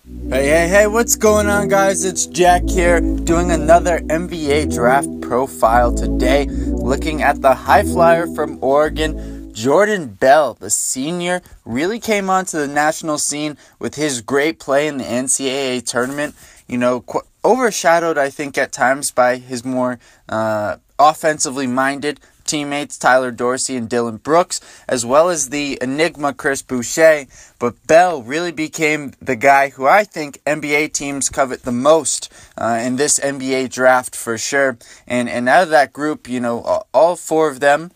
Hey, what's going on, guys? It's Jack here doing another NBA draft profile today, looking at the high flyer from Oregon, Jordan Bell. The senior really came onto the national scene with his great play in the NCAA tournament. Overshadowed, I think, at times by his more offensively minded teammates Tyler Dorsey and Dylan Brooks, as well as the enigma Chris Boucher. But Bell really became the guy who I think NBA teams covet the most in this NBA draft for sure. And out of that group, all four of them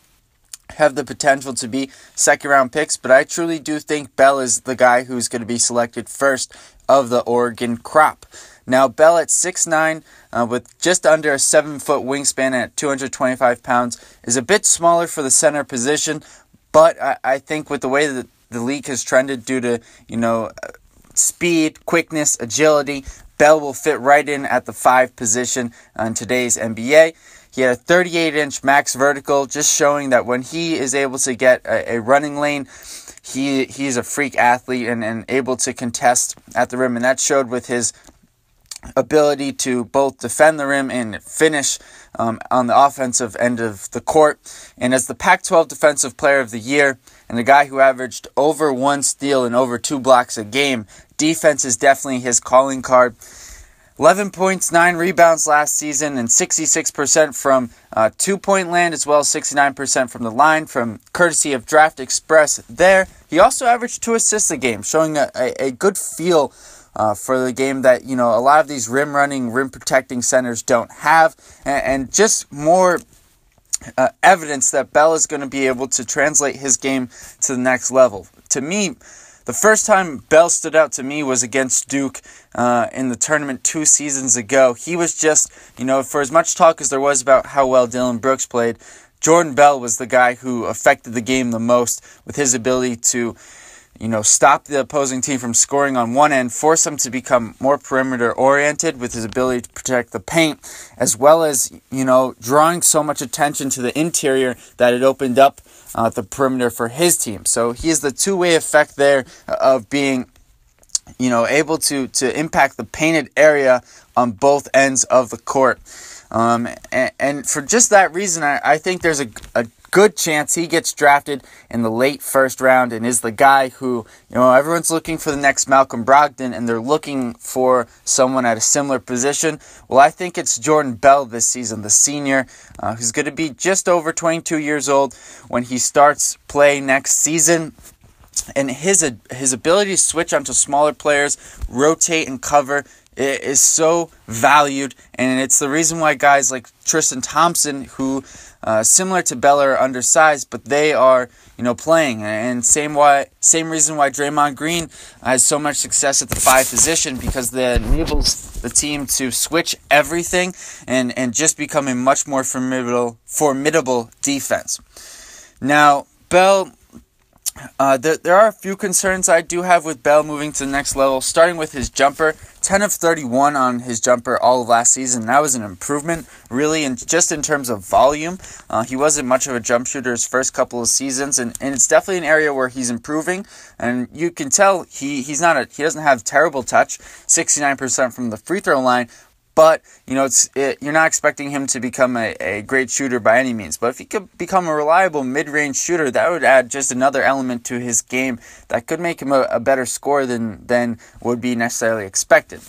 have the potential to be second-round picks, but I truly do think Bell is the guy who's going to be selected first of the Oregon crop. Now, Bell at 6'9", with just under a 7-foot wingspan at 225 pounds, is a bit smaller for the center position, but I think with the way that the league has trended due to, speed, quickness, agility, Bell will fit right in at the 5 position in today's NBA. He had a 38-inch max vertical, just showing that when he is able to get a running lane, he's a freak athlete and able to contest at the rim, and that showed with his ability to both defend the rim and finish on the offensive end of the court. And as the Pac-12 Defensive Player of the Year and a guy who averaged over 1 steal and over 2 blocks a game, defense is definitely his calling card. 11 points, 9 rebounds last season, and 66% from two-point land, as well as 69% from the line, from courtesy of Draft Express there. He also averaged 2 assists a game, showing a good feel for the game that, a lot of these rim-running, rim-protecting centers don't have, and just more evidence that Bell is going to be able to translate his game to the next level. To me, the first time Bell stood out to me was against Duke in the tournament 2 seasons ago. He was just, for as much talk as there was about how well Dylan Brooks played, Jordan Bell was the guy who affected the game the most with his ability to stop the opposing team from scoring on one end, force them to become more perimeter-oriented with his ability to protect the paint, as well as, drawing so much attention to the interior that it opened up the perimeter for his team. So he is the two-way effect there of being, able to impact the painted area on both ends of the court. And for just that reason, I think there's a good chance he gets drafted in the late first round and is the guy who, everyone's looking for the next Malcolm Brogdon and they're looking for someone at a similar position. Well, I think it's Jordan Bell this season, the senior, who's going to be just over 22 years old when he starts play next season. And his ability to switch onto smaller players, rotate and cover, is so valued, and it's the reason why guys like Tristan Thompson, who similar to Bell, are undersized, but they are playing, and same reason why Draymond Green has so much success at the 5 position, because that enables the team to switch everything and just become a much more formidable defense. Now, Bell. There are a few concerns I do have with Bell moving to the next level, starting with his jumper. 10 of 31 on his jumper all of last season. That was an improvement, really, and just in terms of volume. He wasn't much of a jump shooter his first couple of seasons, and it's definitely an area where he's improving, and you can tell he doesn't have terrible touch, 69% from the free throw line. But, you're not expecting him to become a great shooter by any means. But if he could become a reliable mid-range shooter, that would add just another element to his game that could make him a better scorer than would be necessarily expected.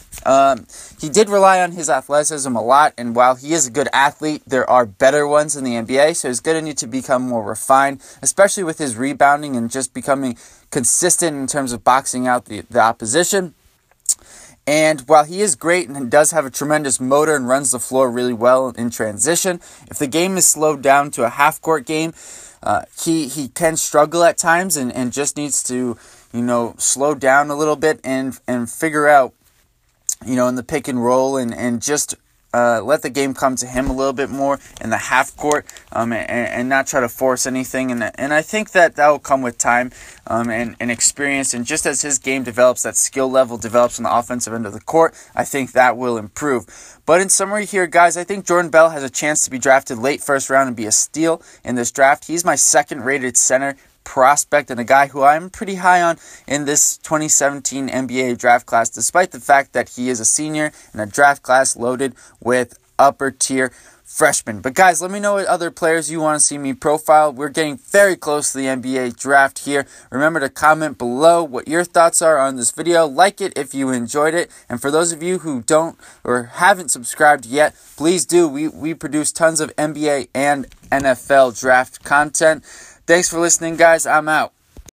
He did rely on his athleticism a lot, and while he is a good athlete, there are better ones in the NBA, so he's going to need to become more refined, especially with his rebounding and just becoming consistent in terms of boxing out the opposition. And while he is great and does have a tremendous motor and runs the floor really well in transition, if the game is slowed down to a half-court game, he can struggle at times and just needs to, slow down a little bit and figure out, in the pick and roll and just let the game come to him a little bit more in the half court and not try to force anything. And I think that will come with time and experience. And just as his game develops, that skill level develops on the offensive end of the court, I think that will improve. But in summary here, guys, I think Jordan Bell has a chance to be drafted late first round and be a steal in this draft. He's my second-rated center prospect and a guy who I'm pretty high on in this 2017 NBA draft class, despite the fact that he is a senior in a draft class loaded with upper tier freshmen. But guys, let me know what other players you want to see me profile. We're getting very close to the NBA draft here. Remember to comment below what your thoughts are on this video. Like it if you enjoyed it. And for those of you who don't or haven't subscribed yet, please do. We produce tons of NBA and NFL draft content. Thanks for listening, guys. I'm out.